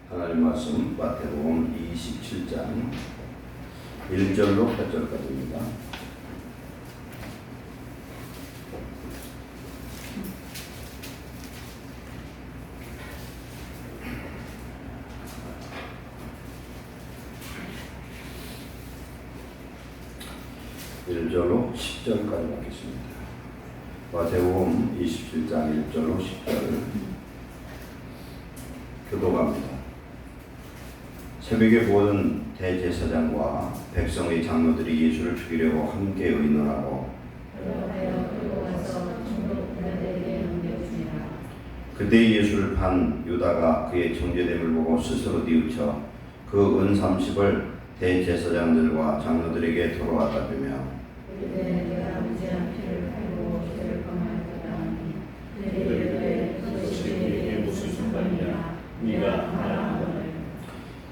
하나님 말씀 마태복음 27장 1절로 8절까지입니다. (1절로) 10절까지 받겠습니다. 마태복음 27장 1절로 10절 교도갑니다. 새벽에 모든 대제사장과 백성의 장로들이 예수를 죽이려고 함께 의논하고 그때 예수를 판 유다가 그의 정죄됨을 보고 스스로 뉘우쳐 그 은 30을 대제사장들과 장로들에게 도로 갖다 주며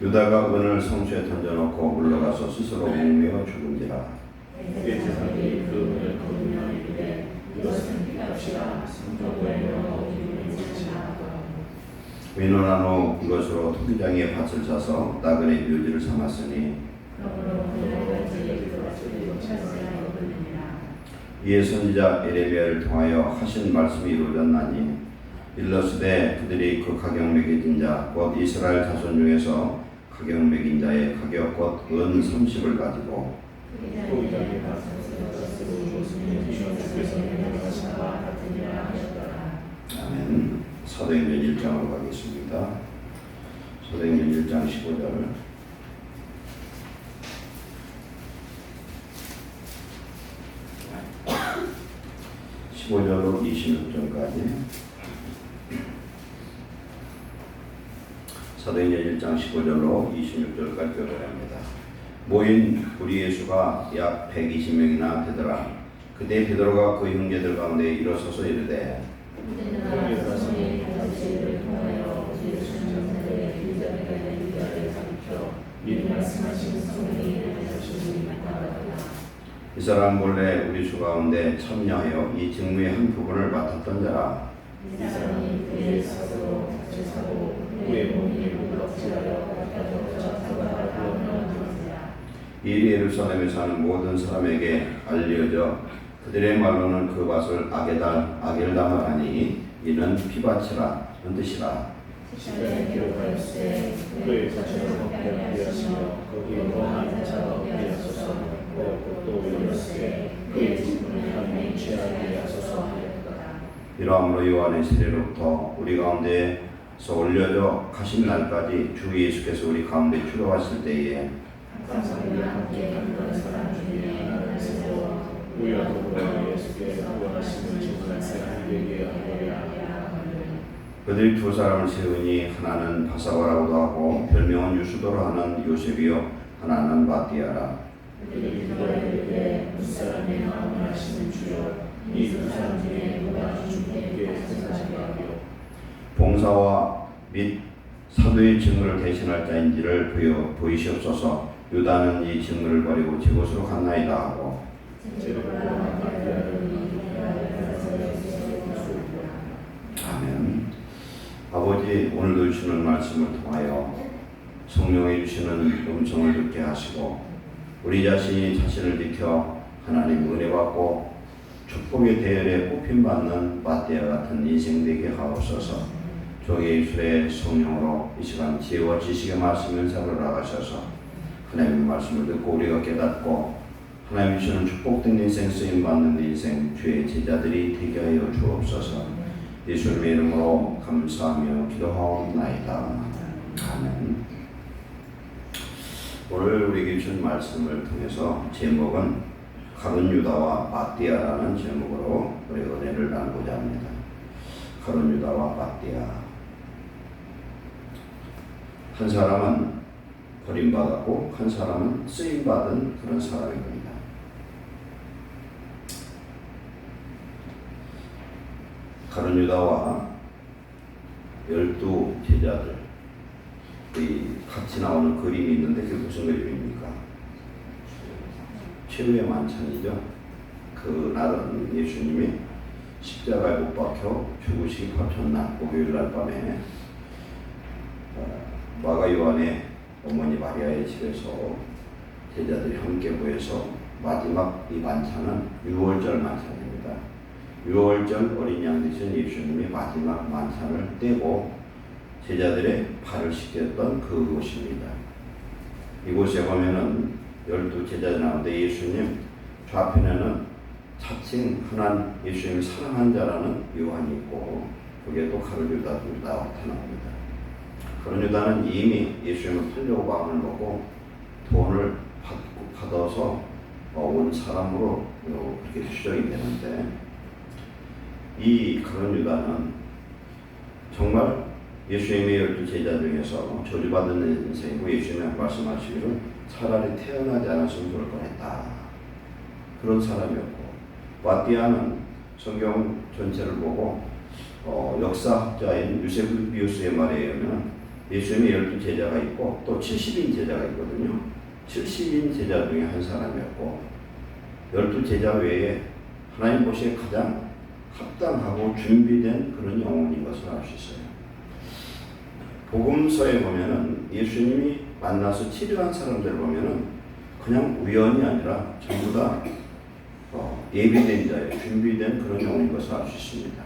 유다가 은을 성수에 던져놓고 물러가서 스스로 목매어 죽은지라. 대제사장이 그 은을 거두며 이르되 이것은 피값이라 성전으로 의논한 후 이것으로 토기장에 밭을 사서 나그네 묘지를 삼았으니 이에 선지자 에레미야를 통하여 하신 말씀이 이루어졌나니 일러스되 그들이 그 가격 매겨진 자 곧 이스라엘 자손 중에서 가격 매긴 자의 가격 곧 은 30을 가지고 아멘. 사도행전 1장으로 가겠습니다. 사도행전 1장 15절 15절로 26절까지 사도행전 1장 15절로 26절까지 교독합니다. 모인 우리 예수가 약 120명이나 되더라. 그때 베드로가 그 형제들 가운데 일어서서 이르되 이 사람 본래 우리 주 가운데 참여하여 이 직무의 한 부분을 맡았던 자라. 이 사람이 그의 스스로 제사로 그의 몸이 무럭지하여 이 예루살렘에 사는 모든 사람에게 알려져 그들의 말로는 그 밭을 아겔담을 하니 이는 피밭이라 는 뜻이라. 시간에 기록하였으되 그의 자체를 먹게 하시며 거기로 한 자가 없게 하소서. 또 이르시되 그의 직분을 하나님 취하게 하소서 하였도다. 이러함으로 요한의 세례로부터 우리 가운데서 올려져 가신 날까지 주 예수께서 우리 가운데 출애하실 때에 항상 함께 있는 사람 중에 하나를 세워 우리와 더불어 예수께서 구원하심을 증언할 사람이 되게 하리라. 그들이 두 사람을 세우니 하나는 바사바라고도 하고 별명은 유수도로 하는 요셉이요 하나는 마띠아라. 그들이 그들에게 무사람의 마음을 하시는 주여 이 두 사람 중에 누가 주님께 생각하게 하며 봉사와 및 사도의 직무를 대신할 자인지를 보이시옵소서. 유다는 이 직무를 버리고 제 곳으로 갔나이다 하고 아멘. 아버지, 오늘도 주시는 말씀을 통하여 성령이 주시는 음성을 듣게 하시고 우리 자신이 자신을 지켜 하나님 은혜 받고 축복의 대열에 뽑힘받는 마띠아 같은 인생 되게 하옵소서. 주 예수의 성령으로 이 시간 지혜와 지식의 말씀 은사를 나가셔서 하나님의 말씀을 듣고 우리가 깨닫고 하나님 주시는 축복된 인생 쓰임받는 인생 주의 제자들이 되게 하여 주옵소서. 예수님의 이름으로 감사하며 기도하옵나이다. 아멘. 오늘 우리에게 주신 말씀을 통해서 제목은 가룟 유다와 마띠아라는 제목으로 우리 은혜를 나누고자 합니다. 가룟 유다와 마띠아. 한 사람은 버림받았고 한 사람은 쓰임받은 그런 사람입니다. 가룟 유다와 12 제자들 같이 나오는 그림이 있는데 그게 무슨 그림입니까? 최후의 만찬이죠. 그날은 예수님이 십자가에 못 박혀 죽으시기 바쳤나 목요일 날 밤에 마가 요한의 어머니 마리아의 집에서 제자들이 함께 모여서 마지막 이 만찬은 유월절 만찬입니다. 유월절 어린 양 되신 예수님이 마지막 만찬을 떼고 제자들의 발을 씻겼던 그곳입니다. 이곳에 보면은 12 제자 가운데 예수님 좌편에는 자칭 하나님 예수님을 사랑한 자라는 요한이 있고 거기에 또 가룟 유다도 나타납니다. 가룟 유다는 이미 예수님을 팔려고 마음을 먹고 돈을 받아서 온 사람으로 그렇게 추정이 되는데 이 가룟 유다는 정말 예수님의 12 제자 중에서 저주받은 인생이고 예수님이 말씀하시기를 차라리 태어나지 않았으면 좋을 뻔했다. 그런 사람이었고 마띠아는 성경 전체를 보고 역사학자인 유세비우스의 말에 의하면 예수님의 12 제자가 있고 또 70인 제자가 있거든요. 70인 제자 중에 한 사람이었고 12 제자 외에 하나님 보시기에 가장 합당하고 준비된 그런 영혼인 것을 알 수 있어요. 복음서에 보면은 예수님이 만나서 치료한 사람들 보면은 그냥 우연이 아니라 전부 다 예비된 자예요. 준비된 그런 영혼인 것을 알 수 있습니다.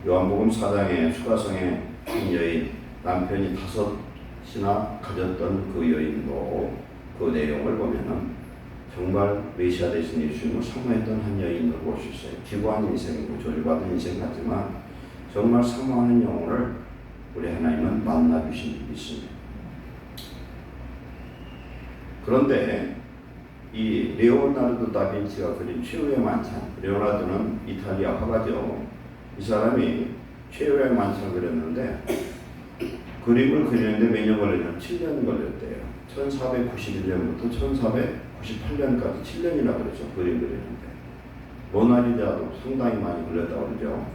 요한복음 4장의 수가성의 한 여인, 남편이 5이나 가졌던 그 여인도 그 내용을 보면은 정말 메시아 되신 예수님을 사모했던 한 여인으로 볼 수 있어요. 기구한 인생이고 저주받은 인생 같지만 정말 사모하는 영혼을 우리 하나님은 만나주신 일이 있습니다. 그런데 이 레오나르도 다빈치가 그린 최후의 만찬, 레오나르도는 이탈리아 화가죠. 이 사람이 최후의 만찬을 그렸는데 그림을 그리는데 몇 년 걸렸냐면 7년 걸렸대요. 1491년부터 1498년까지 7년이나 그랬죠. 그림 그리는데 모나리자도 상당히 많이 걸렸다고 그러죠.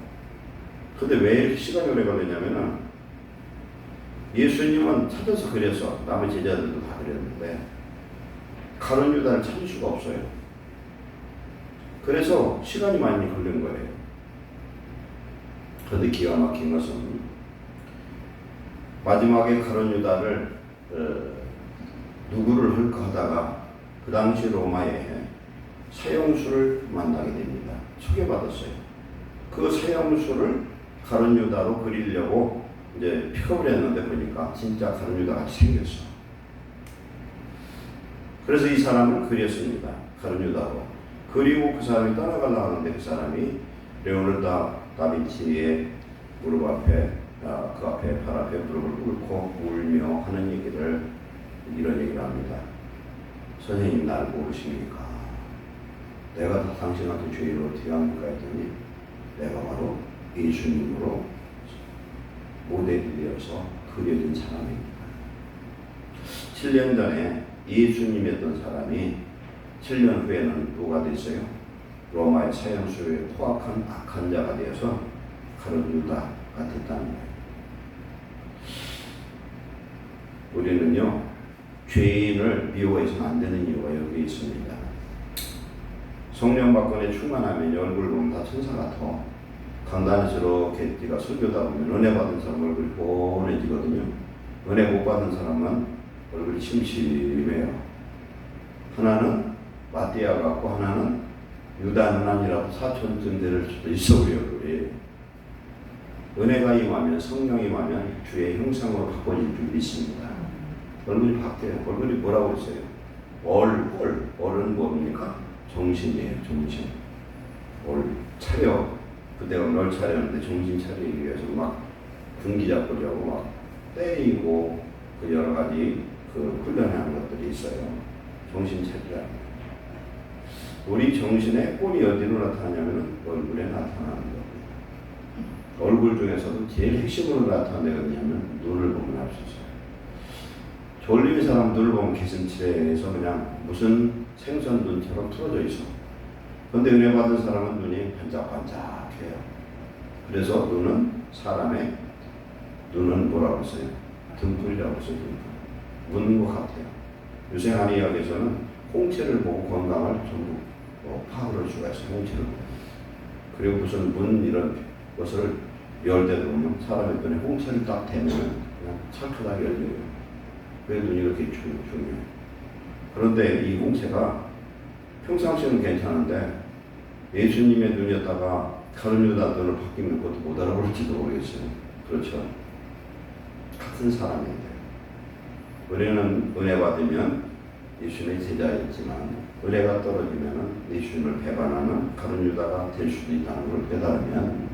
근데 왜 이렇게 시간이 오래 걸렸냐면은 예수님은 찾아서 그려서 남의 제자들도 다 그렸는데 가룟 유다를 찾을 수가 없어요. 그래서 시간이 많이 걸린 거예요. 그런데 기가 막힌 것은 마지막에 가룟 유다를 누구를 할까 하다가 그 당시 로마에 사형수를 만나게 됩니다. 소개받았어요. 그 사형수를 가룟 유다로 그리려고 이제 픽업을 했는데 보니까 진짜 가룟 유다 같이 생겼어. 그래서 이 사람을 그렸습니다. 가룟 유다로. 그리고 그 사람이 따라가려고 하는데 그 사람이 레오나르도 다빈치의 무릎 앞에 그 앞에 발 앞에 무릎을 꿇고 울며 하는 얘기를 이런 얘기를 합니다. 선생님 나를 모르십니까? 내가 다 당신한테 죄를 어떻게 합니까? 했더니 내가 바로 예수님으로 모델이 되어서 그려진 사람입니다. 7년 전에 예수님이었던 사람이 7년 후에는 누가 됐어요? 로마의 사형수에 포악한 악한 자가 되어서 가룟 유다가 됐다는 거예요. 우리는요 죄인을 미워해서는 안 되는 이유가 여기 있습니다. 성령 받건에 충만하면 얼굴 보면 다 천사 같아. 강단에 저렇게 네가 설교다 보면 은혜 받은 사람 얼굴이 뻔해지거든요. 은혜 못 받은 사람은 얼굴이 침침해요. 하나는 마띠아 같고 하나는 유다는 아니라도 사촌쯤 될 수도 있어 우리 얼굴이. 은혜가 임하면 성령이 임하면 주의 형상으로 바꿔질 줄 믿습니다. 얼굴이 바뀌어요. 얼굴이 뭐라고 했어요? 얼은 뭡니까? 정신이에요. 정신. 차려. 그때가 널 차렸는데 정신 차리기 위해서 막 분기 잡으려고 막 때리고 그 여러 가지 그 훈련하는 것들이 있어요. 정신 차리라. 우리 정신의 꼴이 어디로 나타나냐면 얼굴에 나타나는 겁니다. 얼굴 중에서도 제일 핵심으로 나타내냐면 눈을 보면 알 수 있어요. 졸린 사람 눈을 보면 개슴츠레해서 그냥 무슨 생선 눈처럼 풀어져 있어. 그런데 은혜 받은 사람은 눈이 반짝반짝해요. 그래서 사람의 눈은 뭐라고 했어요? 등불이라고 했어요. 등불. 묻는 것 같아요. 요새 한의학에서는 홍채를 보고 건강을 전부 파악을 할 수가 있어요. 홍채를. 그리고 무슨 문 이런 것을 열대 보면 사람의 눈에 홍채를 딱 대면 그냥 찰칵하게 열려요. 왜 눈이 그렇게 중요해요? 그런데 이 공채가 평상시는 괜찮은데 예수님의 눈이었다가 다른 유다 눈을 바뀌면 그것도 못 알아볼지도 모르겠어요. 그렇죠? 같은 사람인데 우리는 은혜 받으면 예수님의 제자였지만 은혜가 떨어지면 예수님을 배반하는 다른 유다가 될 수도 있다는 걸 깨달으면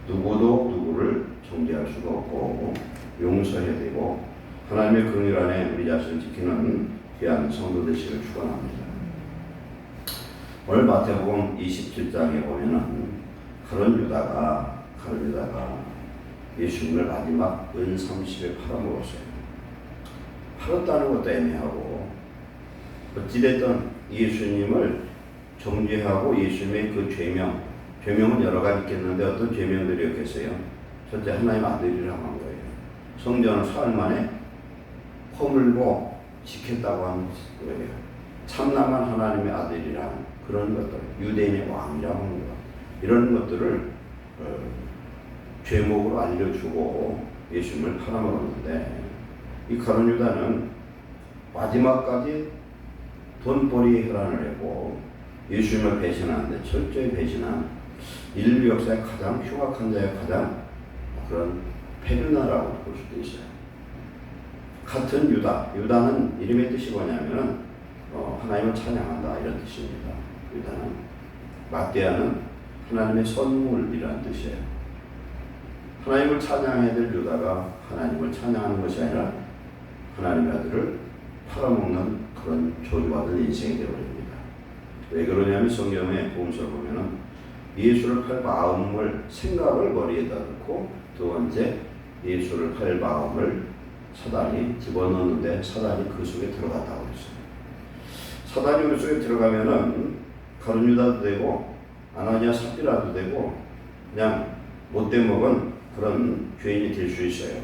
누구도 누구를 정죄할 수가 없고 용서해야 되고 하나님의 긍휼 안에 우리 자신을 지키는 귀한 성도 되시기를 축원합니다. 오늘 마태복음 27장에 보면은 가룟 유다가 예수님을 마지막 은 30에 팔아먹었어요. 팔았다는 것도 애매하고 어찌됐든 예수님을 정죄하고 예수님의 그 죄명은 여러 가지 있겠는데 어떤 죄명들이었겠어요? 첫째, 하나님 아들이라고 한 거예요. 성전을 사흘 만에 허물고 지켰다고 한 거예요. 참남한 하나님의 아들이라는 그런 것들, 유대인의 왕이라고 하는 것, 이런 것들을 죄목으로 알려주고 예수님을 팔아먹었는데 이 가룟 유다는 마지막까지 돈벌이에 혈안을 했고 예수님을 배신하는데 철저히 배신한 인류 역사의 가장 흉악한 자의 가장 그런 페르나라고 볼 수도 있어요. 같은 유다는 이름의 뜻이 뭐냐면은 하나님을 찬양한다 이런 뜻입니다. 유다는 마띠아는 하나님의 선물이라는 뜻이에요. 하나님을 찬양해야 될 유다가 하나님을 찬양하는 것이 아니라 하나님의 아들을 팔아먹는 그런 저주받은 인생이 되어버립니다. 왜 그러냐면 성경의 복음서를 보면은 예수를 팔 생각을 머리에다 넣고 두 번째 예수를 팔 마음을 사단이 집어넣는데 사단이 그 속에 들어갔다고 했어요. 사단이 그 속에 들어가면은 가룟 유다도 되고 아나니아 삽비라도 되고 그냥 못돼 먹은 그런 죄인이 될 수 있어요.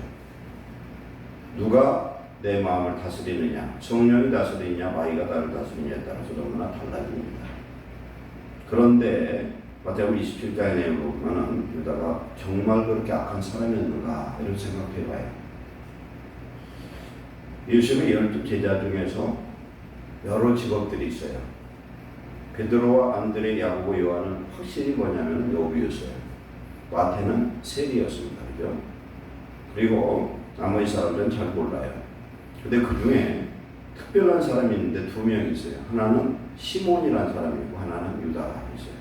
누가 내 마음을 다스리느냐, 성령이 다스리느냐, 마귀가 나를 다스리느냐에 따라서 너무나 달라집니다. 그런데 마태복음 27장의 내용을 보면은 유다가 정말 그렇게 악한 사람이었는가 이런 생각해봐요. 예수님의 12 제자 중에서 여러 직업들이 있어요. 베드로와 안드레, 야고보, 요한은 확실히 뭐냐면 여부였어요. 마태는 세리였습니다. 그죠? 그리고 나머지 사람들은 잘 몰라요. 근데 그 중에 특별한 사람이 있는데 두 명이 있어요. 하나는 시몬이라는 사람이 있고 하나는 유다가 있어요.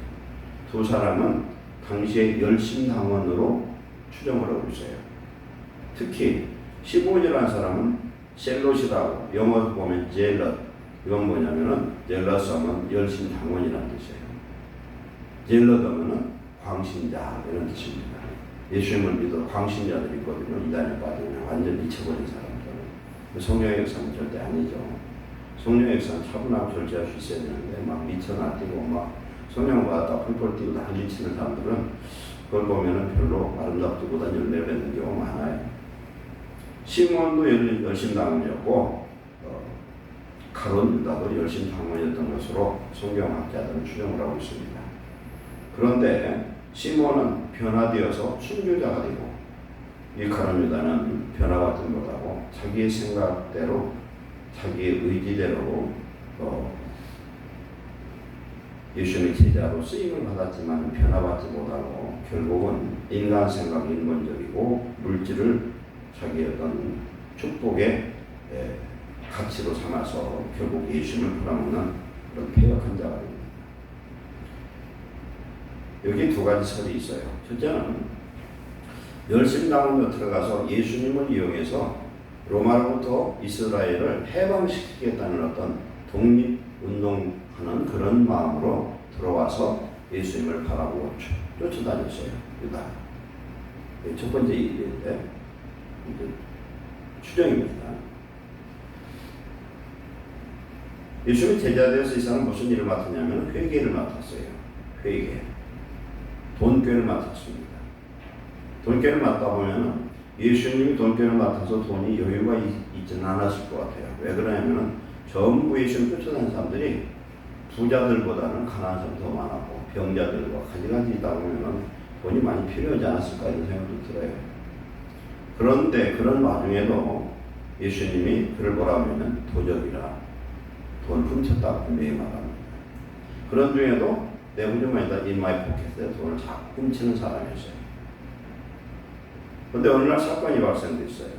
두 사람은 당시에 열심당원으로 추정을 하고 있어요. 특히 시몬이라는 사람은 셀롯이라고 영어로 보면 젤럿, 이건 뭐냐면은 젤럿하면 열심당원이라는 뜻이에요. 젤럿 하면은 광신자 이런 뜻입니다. 예수님을 믿어 광신자들이 있거든요. 이단에 빠지면 완전 미쳐버린 사람들. 성령의 역사는 절대 아니죠. 성령의 역사는 차분하고 절제할 수 있어야 되는데 막 미쳐나뛰고 막 성령 받았다 펄펄 뛰고 난리치는 사람들은 그걸 보면은 별로 아름답지보다 열매 맺는 경우가 많아요. 시몬도 열심당원이었고 가룟 유다도 열심당원이었던 것으로 성경학자들은 추정을 하고 있습니다. 그런데 시몬은 변화되어서 순교자가 되고 이 가룟 유다는 변화받지 못하고 자기의 생각대로 자기의 의지대로 예수님의 제자로 쓰임을 받았지만 변화받지 못하고 결국은 인간 생각 인본적이고 물질을 자기의 어떤 축복의 가치로 삼아서 결국 예수님을 팔아먹는 그런 폐역한 자가 됩니다. 여기 두 가지 설이 있어요. 첫째는 열심당원으로 들어가서 예수님을 이용해서 로마로부터 이스라엘을 해방시키겠다는 어떤 독립운동하는 그런 마음으로 들어와서 예수님을 바라보고 쫓아다녔어요. 유다. 첫 번째 일인데 추정입니다. 예수님이 제자 되어서 이 사람은 무슨 일을 맡았냐면 회계를 맡았어요. 회계. 돈꾀를 맡았습니다. 돈꾀를 맡다 보면 예수님이 돈꾀를 맡아서 돈이 여유가 있지는 않았을 것 같아요. 왜 그러냐면 전부 예수님 쫓아다니는 사람들이 부자들보다는 가난한 사람이 더 많았고 병자들과 가지가지 있다 보면 돈이 많이 필요하지 않았을까 이런 생각도 들어요. 그런데 그런 와중에도 예수님이 그를 뭐라 하면 도적이라 돈을 훔쳤다고 매임하답니다. 그런 중에도 내부주머니다 인마이 포켓에 돈을 자꾸 훔치는 사람이었어요. 그런데 어느 날 사건이 발생됐어요.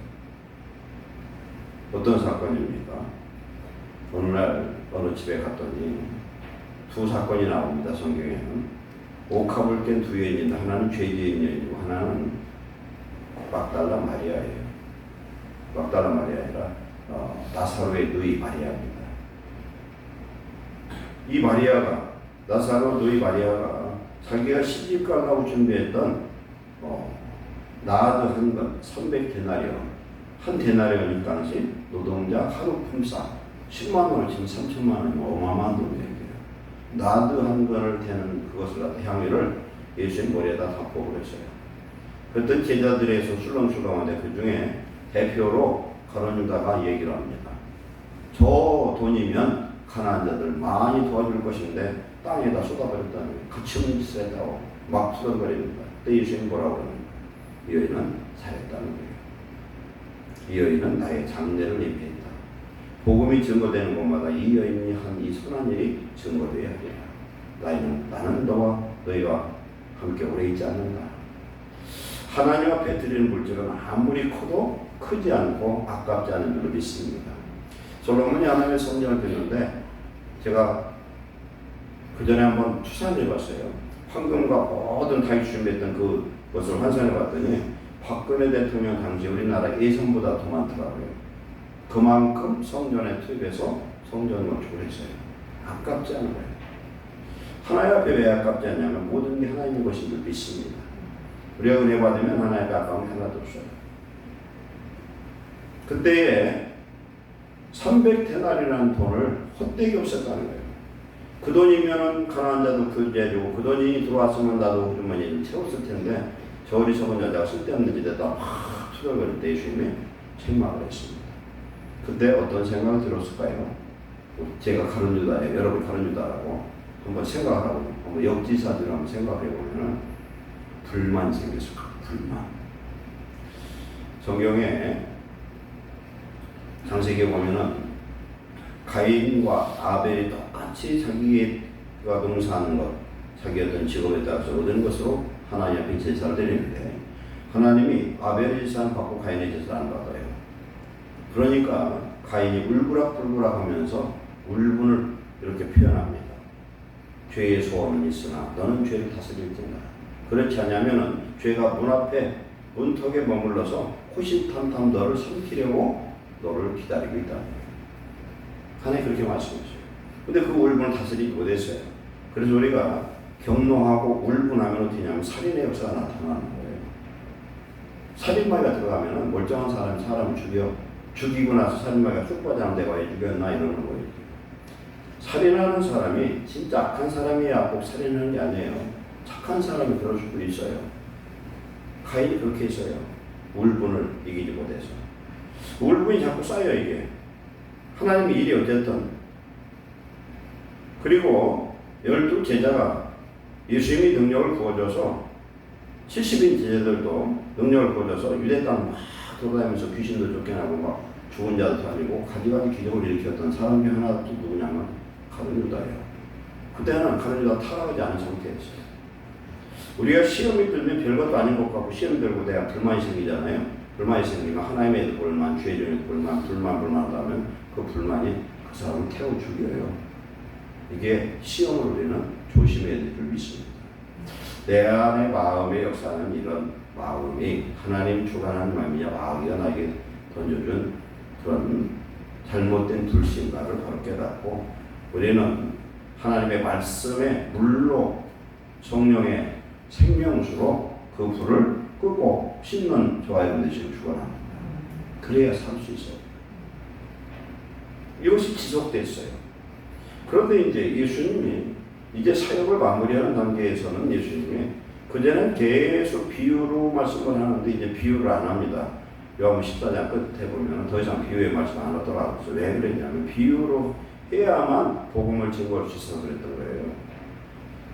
어떤 사건입니까? 어느 날 어느 집에 갔더니 두 사건이 나옵니다. 성경에는 옥합을 깬 두 여인인데 하나는 죄지은 여인이고 하나는 막달라 마리아예요. 막달라 마리아가 나사로의 누이 마리아입니다. 이 마리아가 나사로 누이 마리아가 자기가 시집 가려고 준비했던 나드 한 건 300데나리온 한 데나리온 이 당시 노동자 하루 품삯 10만 원을 치면 3천만 원이면 어마어마한 돈이에요. 나드 한 건을 대는 그것을 갖다 향유를 예수님 머리에다 덮고 그랬어요. 그랬더니 제자들에서 술렁술렁한데 그 중에 대표로 가룟유다가 얘기를 합니다. 저 돈이면 가난한 자들 많이 도와줄 것인데 땅에다 쏟아버렸다는 거예요. 그치운 짓을 했다고 막 쏟아버립니다. 그때 예수님 뭐라고 그러는가? 이 여인은 살했다는 거예요. 이 여인은 나의 장례를 예비했다. 복음이 증거되는 곳마다 이 여인이 한 이 선한 일이 증거되어야 하리라. 나는 너와 너희가 함께 오래 있지 않는다. 하나님 앞에 드리는 물질은 아무리 커도 크지 않고 아깝지 않은 줄로 믿습니다. 솔로몬이 하나님의 성전을 constru는데 제가 그 전에 한번 추산을 해봤어요. 황금과 모든 다윗이 준비했던 그것을 환산해봤더니 박근혜 대통령 당시 우리나라 예산보다 더 많더라고요. 그만큼 성전에 투입해서 성전 건축을 했어요. 아깝지 않은 거예요. 하나님 앞에 왜 아깝지 않냐면 모든 게 하나님의 것인 줄 믿습니다. 우리가 은혜 받으면 하나님의 아까움이 하나도 없어요. 그때에 300데나리라는 돈을 헛되게 없앴다는 거예요. 그 돈이면 가난한 자도 구제해주고 그 돈이 들어왔으면 나도 주머니를 채웠을 텐데 저 어리석은 여자가 쓸데없는 짓에다 막 투덜거릴 때 예수님이 책망을 했습니다. 그때 어떤 생각을 들었을까요? 제가 가룟유다예요. 여러분 가룟유다라고 한번 생각하라고 한번 역지사들을 한번 생각해보면 불만이 생겼을 거예요. 불만. 성경에 창세기에 보면은 가인과 아벨이 똑같이 자기가 농사하는 것, 자기 어떤 직업에 따라서 얻은 것으로 하나님 앞에 제사를 드리는데 하나님이 아벨의 제사는 받고 가인의 제사를 안 받아요. 그러니까 가인이 울부락불부락 하면서 울분을 이렇게 표현합니다. 죄의 소원은 있으나 너는 죄를 다스릴지니라. 그렇지 않냐면은 죄가 문 앞에 문턱에 머물러서 호시탐탐 너를 삼키려고 너를 기다리고 있다. 하나님 그렇게 말씀하셨어요. 근데 그 울분을 다스리지 못했어요. 그래서 우리가 경노하고 울분하면 어떻게 하냐면 살인의 역사가 나타나는 거예요. 살인마가 들어가면 멀쩡한 사람을 죽이고 나서 살인마가 쑥바지하는 데가 왜 죽였나 이러는 거예요. 살인하는 사람이 진짜 악한 사람이야 꼭 살인하는 게 아니에요. 착한 사람이 그럴 수도 있어요. 가인이 그렇게 했어요. 울분을 이기지 못해서. 울분이 자꾸 쌓여 이게. 하나님의 일이 어쨌든. 그리고 12 제자가 예수님이 능력을 부어줘서 70인 제자들도 능력을 부어줘서 유대 땅 막 돌아다니면서 귀신도 쫓겨나고 막 죽은 자도 살리고 가지가지 기적을 일으켰던 사람 중 하나도 누구냐면 가룟유다예요. 그때는 가룟유다가 타락하지 않은 상태였어요. 우리가 시험이 들면 별것도 아닌 것 같고 시험 들고 내가 불만이 생기잖아요. 불만이 생기면 하나님의 불만, 죄의 불만하다 하면 그 불만이 그 사람을 태워 죽여요. 이게 시험을 우리는 조심해야 될 줄 믿습니다. 내 안의 마음의 역사는 이런 마음이 하나님 주관하는 마음이냐 마귀가 나에게 던져준 그런 잘못된 불신가를 바로 깨닫고 우리는 하나님의 말씀의 물로 성령의 생명수로 그 불을 끄고 씻는 저와 여러분 되시길 축원합니다. 그래야 살 수 있어요. 이것이 지속됐어요. 그런데 이제 예수님이 이제 사역을 마무리하는 단계에서는 예수님이 그전엔 계속 비유로 말씀을 하는데 이제 비유를 안 합니다. 요한복음 14장 끝에 보면 더 이상 비유의 말씀 안 하더라고요. 왜 그랬냐면 비유로 해야만 복음을 증거할 수 있어서 그랬던 거예요.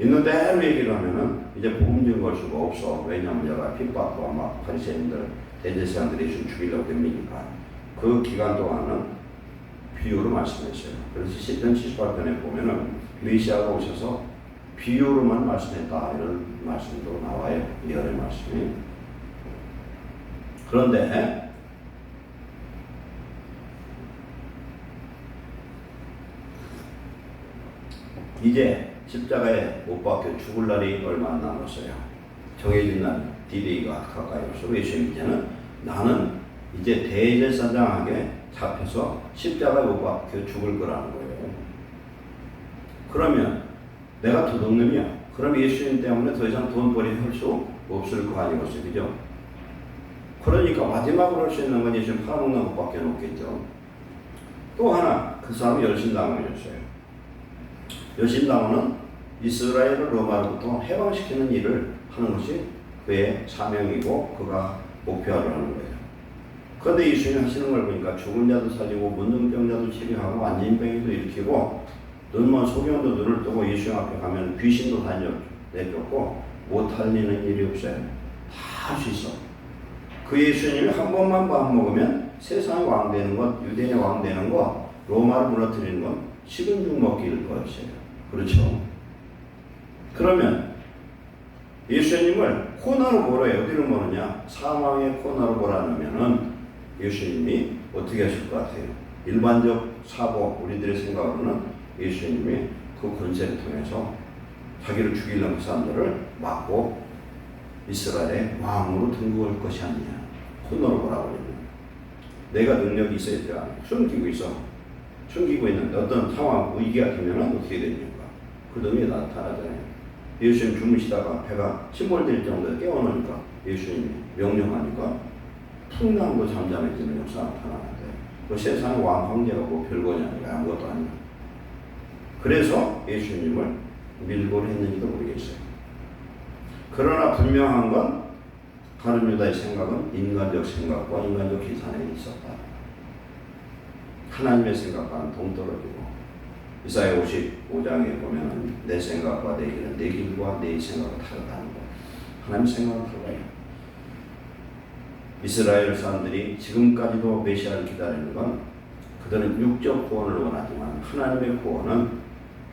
있는 대로 얘기를 하면은 이제 복음 증거할 수가 없어. 왜냐하면 내가 핍박과 막 바리새인들 대제사장들이 예수님 죽이려고 됩니까? 그 기간 동안은 비유로 말씀했어요. 그래서 시편 78편에 보면은 메시아가 오셔서 비유로만 말씀했다 이런 말씀도 나와요. 예언의 말씀이. 그런데 이제 십자가에 못 박혀 죽을 날이 얼마 안 남았어요. 정해진 날 D-Day가 가까이 올수록 예수님 이제는 나는 이제 대제사장에게 잡혀서 십자가에 못 박혀 죽을 거라는 거예요. 그러면 내가 도둑놈이야. 그럼 예수님 때문에 더 이상 돈벌이 할 수 없을 거 아니겠어요. 그죠? 그러니까 마지막으로 할 수 있는 건 예수님 팔아먹는 것밖에 없겠죠. 또 하나 그 사람이 열심당원이었어요. 열심당원은 이스라엘을 로마로부터 해방시키는 일을 하는 것이 그의 사명이고 그가 목표로 하는 거예요. 그런데 예수님이 하시는 걸 보니까 죽은 자도 살리고 문둥병자도 치료하고 안진병이도 일으키고 눈먼 소경도 눈을 뜨고 예수님 앞에 가면 귀신도 다 내쫓고 못할 일이 없어요. 다 할 수 있어. 그 예수님이 한 번만 밥 먹으면 세상의 왕 되는 것, 유대인의 왕 되는 것, 로마를 무너뜨리는 건 식은 죽 먹기일 거였어요. 그렇죠? 그러면 예수님을 코너로 몰아요. 어디로 모르냐? 사망의 코너로 몰아넣으면은 예수님이 어떻게 하실 것 같아요? 일반적 사고 우리들의 생각으로는 예수님이 그 권세를 통해서 자기를 죽이려는 그 사람들을 막고 이스라엘의 왕으로 등극할 것이 아니냐. 코너로 몰아버리는. 내가 능력이 있어야 돼. 숨기고 있어. 숨기고 있는데 어떤 상황, 위기가 되면 어떻게 됩니까? 그 놈이 나타나잖아요. 예수님 주무시다가 배가 침몰될 정도로 깨어나니까 예수님이 명령하니까 풍랑도 잠잠해지는 역사가 나타나는데 그 세상의 왕 황제가 뭐 별거냐 아무것도 아니야. 그래서 예수님을 밀고 했는지도 모르겠어요. 그러나 분명한 건 가룟 유다의 생각은 인간적 생각과 인간적 계산에 있었다. 하나님의 생각과는 동떨어지고 이사야 55장에 보면 내 생각과 내 길은 내 길과 내 생각은 다르다는 거. 하나님 생각은 달라요. 이스라엘 사람들이 지금까지도 메시아를 기다리는 건 그들은 육적 구원을 원하지만 하나님의 구원은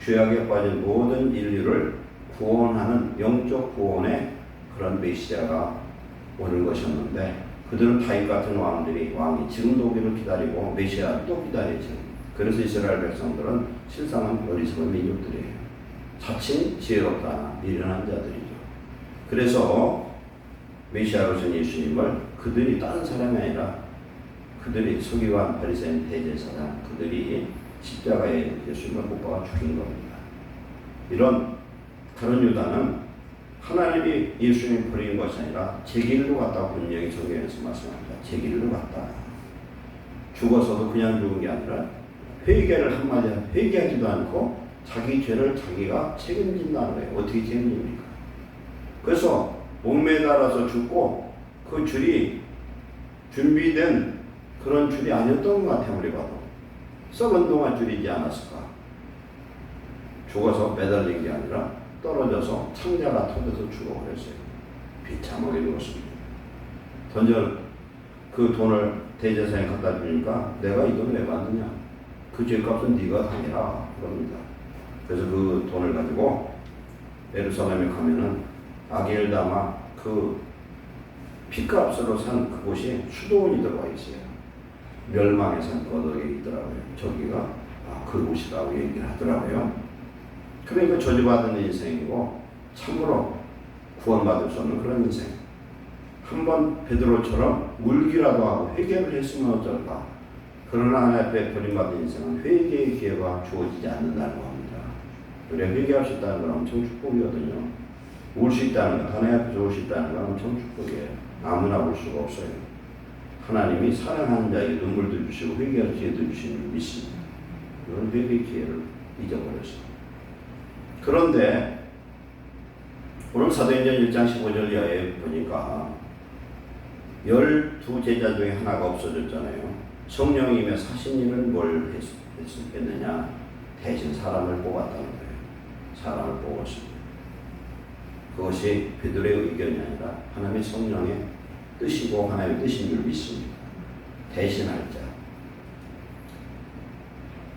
죄악에 빠진 모든 인류를 구원하는 영적 구원의 그런 메시아가 오는 것이었는데 그들은 다윗 같은 왕이 지금도 우리를 기다리고 메시아를 또 기다리죠. 그래서 이스라엘 백성들은 실상은 어리석은 민족들이에요. 자칭 지혜롭다 미련한 자들이죠. 그래서 메시아로서는 예수님을 그들이 다른 사람이 아니라 그들이 서기관 바리새인 대제사장 그들이 십자가에 예수님을 못 박아 죽인 겁니다. 이런 가룟 유다는 하나님이 예수님을 버린 것이 아니라 제 길로 갔다 분명히 성경에서 말씀합니다. 제 길로 갔다. 죽어서도 그냥 죽은 게 아니라 회개를 한마디 회개하지도 않고 자기 죄를 자기가 책임진다는 거예요. 어떻게 책임집니까? 그래서 목매달아서 죽고 그 줄이 준비된 그런 줄이 아니었던 것 같아요. 우리 봐도 썩은 동안 줄이지 않았을까? 죽어서 매달린 게 아니라 떨어져서 창자가 터져서 죽어버렸어요. 비참하게 죽었습니다. 던져 그 돈을 대제사장에 갖다 주니까 내가 이 돈을 왜 받느냐? 그 죄값은 네가 당해라 그럽니다. 그래서 그 돈을 가지고 예루살렘에 가면은 아겔다마 그 피값으로 산 그곳이 수도원이 들어와 있어요. 멸망의 산 언덕에 있더라고요. 저기가 그곳이라고 얘기를 하더라고요. 그러니까 저주받은 인생이고 참으로 구원받을 수 없는 그런 인생. 한번 베드로처럼 울기라도 하고 회개를 했으면 어쩔까. 그러나 하나님 앞에 버림받은 인생은 회개의 기회가 주어지지 않는다는 겁니다. 우리가 회개할 수 있다는 건 엄청 축복이거든요. 울 수 있다는 건, 하나님 앞에서 울 수 있다는 건 엄청 축복이에요. 아무나 울 수가 없어요. 하나님이 사랑하는 자에게 눈물도 주시고 회개할 기회도 주시는 줄 믿습니다. 이런 회개의 기회를 잊어버렸어요. 그런데 오늘 사도행전 1장 15절 이하에 보니까 12제자 중에 하나가 없어졌잖아요. 성령님의 사신님을 뭘 했느냐? 대신 사람을 뽑았다는 거예요. 사람을 뽑았습니다. 그것이 베드로의 의견이 아니라 하나님의 성령의 뜻이고 하나님의 뜻인 줄 믿습니다. 대신할 자.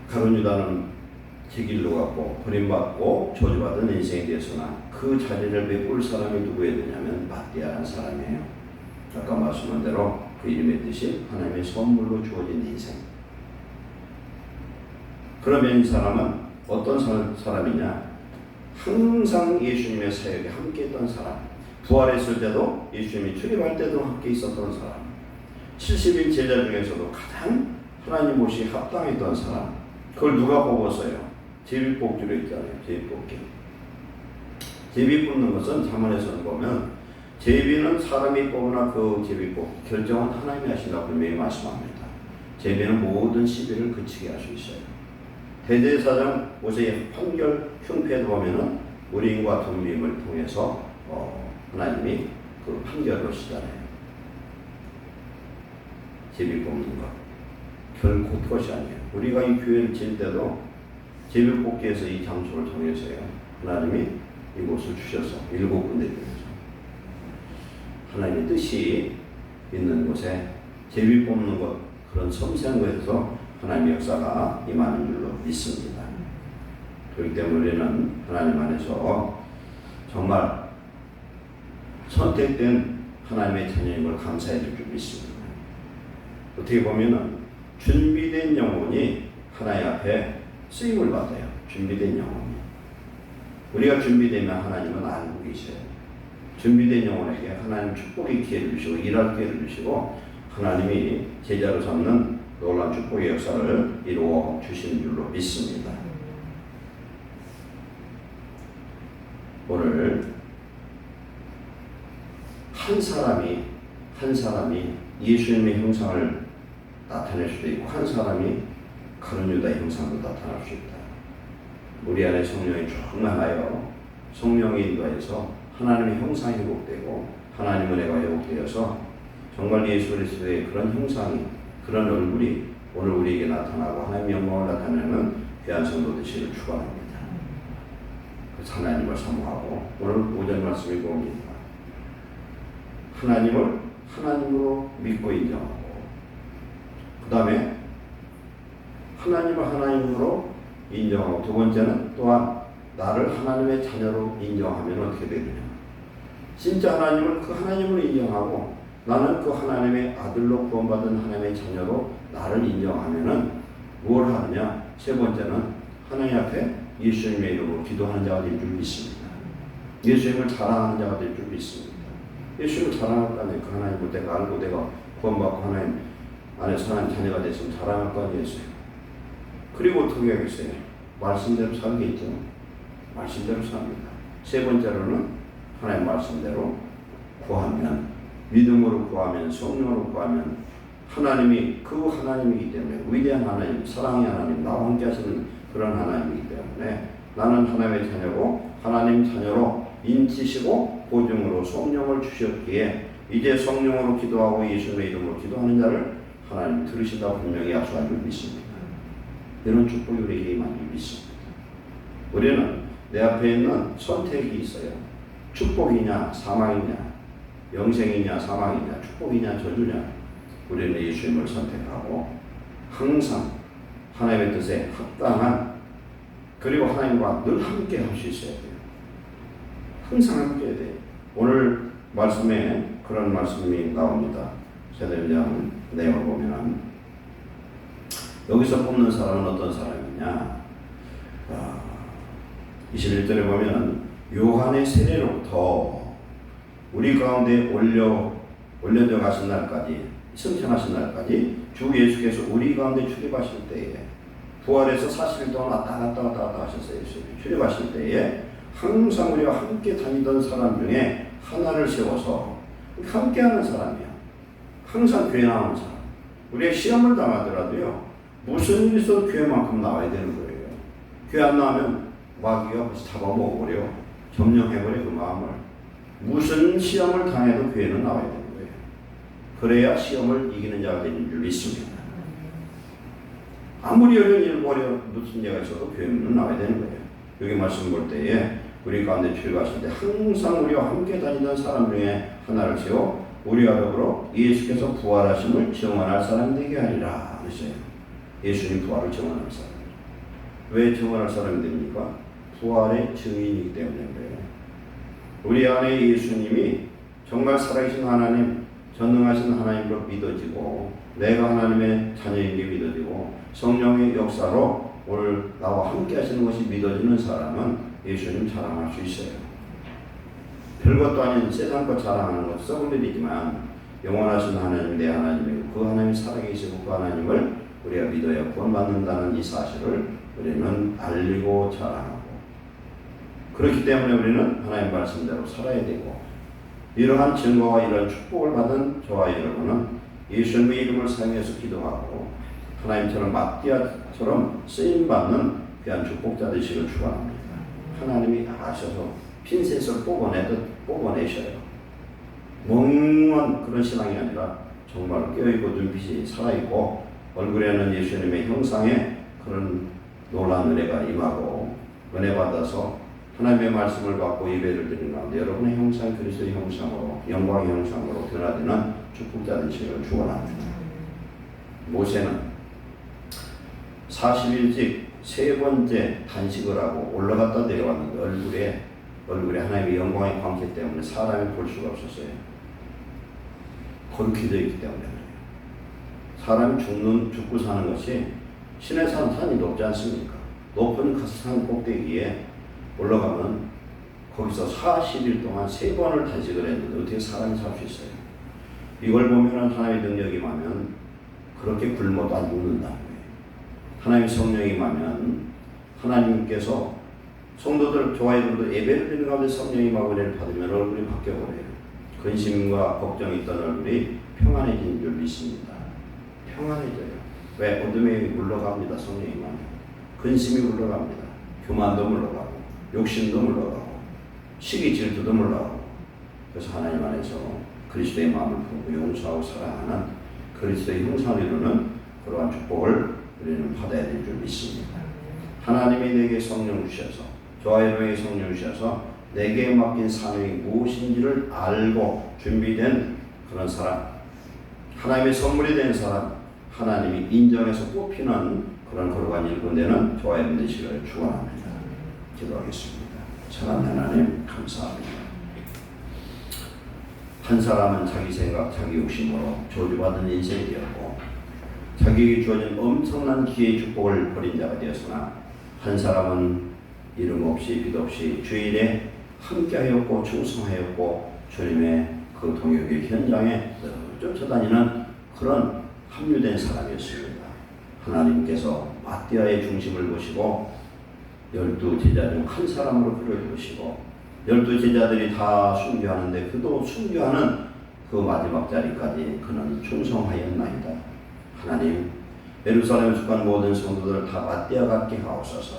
가룟 유다는 제 길로 갔고 버림받고 저주받은 인생에 대해서나 그 자리를 메꿀 사람이 누구에 되냐면 마띠아라는 사람이에요. 아까 말씀한 대로 그 이름의 뜻이 하나님의 선물로 주어진 인생. 그러면 이 사람은 어떤 사람이냐? 항상 예수님의 사역에 함께 했던 사람. 부활했을 때도 예수님이 출입할 때도 함께 있었던 사람. 70일 제자 중에서도 가장 하나님 옷이 합당했던 사람. 그걸 누가 뽑았어요? 제비뽑기로 있잖아요. 제비뽑기. 제비 뽑는 것은 자문에서 보면 제비는 사람이 뽑으나 그 제비뽑기 결정은 하나님이 하신다고 분명히 말씀합니다. 제비는 모든 시비를 그치게 할 수 있어요. 대제사장 모세의 판결 흉패도 보면은 우리인과 둠림을 통해서 하나님이 그 판결을 하시잖아요. 제비 뽑는 것. 결코 그것이 아니에요. 우리가 이 교회를 질 때도 제비 뽑기에서 이 장소를 통해서요. 하나님이 이곳을 주셔서 7군데 중에서 하나님의 뜻이 있는 곳에 제비 뽑는 것, 그런 섬세한 곳에서 하나님의 역사가 임하는 줄로 믿습니다. 그렇기 때문에 우리는 하나님 안에서 정말 선택된 하나님의 자녀임을 감사해 줄 줄 믿습니다. 어떻게 보면은 준비된 영혼이 하나님 앞에 쓰임을 받아요. 준비된 영혼이. 우리가 준비되면 하나님은 알고 계셔요. 준비된 영혼에게 하나님 축복의 기회를 주시고 일할 기회를 주시고 하나님이 제자로 삼는 놀라운 축복의 역사를 이루어 주시는 줄로 믿습니다. 오늘 한 사람이 예수님의 형상을 나타낼 수도 있고 한 사람이 가룟 유다의 형상으로 나타날 수 있다. 우리 안에 성령이 충만하여 성령의 인도에서 하나님의 형상이 회복되고 하나님의 은혜가 회복되어서 정말 예수 그리스도의 그런 형상이 그런 얼굴이 오늘 우리에게 나타나고 하나님의 영광을 나타내는 귀한 성도 되시기를 축원합니다. 그래서 하나님을 사모하고 오늘 오전 말씀이 봅니다. 하나님을 하나님으로 믿고 인정하고 그 다음에 하나님을 하나님으로 인정하고 두 번째는 또한 나를 하나님의 자녀로 인정하면 어떻게 되느냐. 진짜 하나님을 그 하나님으로 인정하고 나는 그 하나님의 아들로 구원받은 하나님의 자녀로 나를 인정하면은 뭘 하느냐. 세 번째는 하나님 앞에 예수님의 이름으로 기도하는 자가 될 줄 믿습니다. 예수님을 자랑하는 자가 될 줄 믿습니다. 예수님을 자랑할 거 아니에요. 그 하나님을 내가 알고 내가 구원받고 하나님 안에서 하나님 자녀가 됐으면 자랑할 거 아니겠어요. 그리고 어떻게 하겠어요? 말씀대로 살겠죠. 말씀대로 삽니다. 세 번째로는 하나님 말씀대로 구하면 믿음으로 구하면 성령으로 구하면 하나님이 그 하나님이기 때문에 위대한 하나님, 사랑의 하나님, 나와 함께 하시는 그런 하나님이기 때문에 나는 하나님의 자녀고 하나님 자녀로 인치시고 보증으로 성령을 주셨기에 이제 성령으로 기도하고 예수님의 이름으로 기도하는 자를 하나님 들으신다고 분명히 약속한 줄 믿습니다. 이런 축복이 우리에게 임한 줄 믿습니다. 우리는 내 앞에 있는 선택이 있어요. 축복이냐 사망이냐 영생이냐 사망이냐 축복이냐 저주냐 우리는 예수님을 선택하고 항상 하나님의 뜻에 합당한 그리고 하나님과 늘 함께 할 수 있어야 돼요. 항상 함께 해야 돼요. 오늘 말씀에 그런 말씀이 나옵니다. 세대장 내용을 보면 여기서 뽑는 사람은 어떤 사람이냐. 21절에 보면 요한의 세례로부터 우리 가운데 올려져 가신 날까지 승천하신 날까지 주 예수께서 우리 가운데 출입하실 때에 부활해서 40일 동안 왔다 갔다 하셨어요. 출입하실 때에 항상 우리와 함께 다니던 사람 중에 하나를 세워서 함께하는 사람이야. 항상 교회 나오는 사람. 우리가 시험을 당하더라도요. 무슨 일이 있어도 교회만큼 나와야 되는 거예요. 교회 안 나오면 마귀가 벌써 잡아먹어버려. 점령해버려 그 마음을. 무슨 시험을 당해도 교회는 나와야 되는 거예요. 그래야 시험을 이기는 자가 되는 줄 믿습니다. 아무리 어려운 일, 무슨 예가 있어도 교회는 나와야 되는 거예요. 여기 말씀 볼 때에 우리 가운데 출입하실 때 항상 우리와 함께 다니던 사람 중에 하나를 세워 우리와 더불어 예수께서 부활하심을 증언할 사람이 되게 하리라 그랬어요. 예수님 부활을 증언할 사람. 왜 증언할 사람이 됩니까? 부활의 증인이기 때문에 그래요. 우리 안에 예수님이 정말 살아계신 하나님, 전능하신 하나님으로 믿어지고 내가 하나님의 자녀인 게 믿어지고 성령의 역사로 오늘 나와 함께 하시는 것이 믿어지는 사람은 예수님 자랑할 수 있어요. 별것도 아닌 세상 것 자랑하는 것 썩은 일이지만 영원하신 하나님 내 하나님이고 그 하나님이 살아계시고 그 하나님을 우리가 믿어야 구원받는다는 이 사실을 우리는 알리고 자랑하고 그렇기 때문에 우리는 하나님 말씀대로 살아야 되고 이러한 증거와 이러한 축복을 받은 저와 여러분은 예수님의 이름을 사용해서 기도하고 하나님처럼 마띠아처럼 쓰임받는 귀한 축복자 되시기를 축원합니다. 하나님이 아셔서 핀셋을 뽑아내셔요. 멍한 그런 신앙이 아니라 정말 깨어있고 눈빛이 살아있고 얼굴에는 예수님의 형상의 그런 놀라운 은혜가 임하고 은혜 받아서 하나님의 말씀을 받고 예배를 드리는 가운데 여러분의 형상 그리스도의 형상으로 영광의 형상으로 변화되는 축복자 되시기를 축원합니다. 모세는 40일씩 세 번째 단식을 하고 올라갔다 내려왔는데 얼굴에 하나님의 영광의 광채 때문에 사람이 볼 수가 없었어요. 거룩히 되어 있기 때문에 그래요. 사람이 죽고 사는 것이 신의 산이 높지 않습니까? 높은 그 산 꼭대기에 올라가면 거기서 40일 동안 3번을 단식을 했는데 어떻게 사람이 살 수 있어요? 이걸 보면 하나님의 능력이 임하면 그렇게 굶어도 안 죽는다는 거예요. 하나님의 성령이 임하면 하나님께서 성도들, 저와이들도 예배를 드리는 가운데 성령이 임하고 은혜를 받으면 얼굴이 바뀌어버려요. 근심과 걱정이 있던 얼굴이 평안해진 줄 믿습니다. 평안해져요. 왜? 어둠에 물러갑니다. 성령이 임하면. 근심이 물러갑니다. 교만도 물러가고 욕심도 물러가고 시기 질투도 물러가고 그래서 하나님 안에서 그리스도의 마음을 품고 용서하고 사랑하는 그리스도의 형상을 이루는 그러한 축복을 우리는 받아야 될 줄 믿습니다. 하나님이 내게 성령 주셔서 저와 여러분에게 성령 주셔서 내게 맡긴 사명이 무엇인지를 알고 준비된 그런 사람, 하나님의 선물이 된 사람, 하나님이 인정해서 뽑히는 그런 거룩한 일꾼되는 저와 여러분 되시기를 축원합니다. 기도하겠습니다. 사랑하는 하나님 감사합니다. 한 사람은 자기 생각, 자기 욕심으로 저주받은 인생이 되었고 자기에게 주어진 엄청난 기회의 축복을 버린 자가 되었으나 한 사람은 이름 없이 빛 없이 주일에 함께하였고 충성하였고 주님의 그 동역의 현장에 쫓아다니는 그런 합류된 사람이었습니다. 하나님께서 마띠아의 중심을 보시고 12제자 중 한 사람으로 그를 보시고 12제자들이 다 순교하는데 그도 순교하는 그 마지막 자리까지 그는 충성하였나이다. 하나님, 예루살렘에 속한 모든 성도들을 다 마띠아 같게 하옵소서.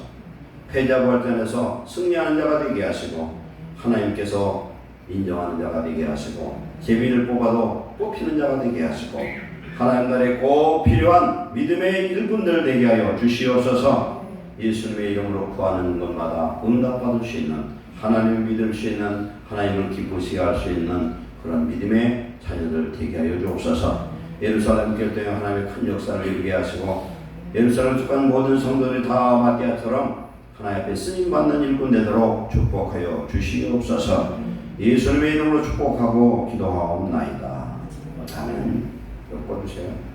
패자부활전에서 승리하는 자가 되게 하시고 하나님께서 인정하는 자가 되게 하시고 제비를 뽑아도 뽑히는 자가 되게 하시고 하나님 나라에 꼭 필요한 믿음의 일꾼들 되게 하여 주시옵소서. 예수님의 이름으로 구하는 것마다 응답받을 수 있는 하나님을 믿을 수 있는 하나님을 기쁘시게 할 수 있는 그런 믿음의 자녀들 되게 하여 주옵소서. 예루살렘 결정에 하나님의 큰 역사를 이루게 하시고 예루살렘 속한 모든 성도들이 다 마띠아처럼 하나님 앞에 쓰임받는 일꾼 되도록 축복하여 주시옵소서. 예수님의 이름으로 축복하고 기도하옵나이다. 아멘. 엮어주세요.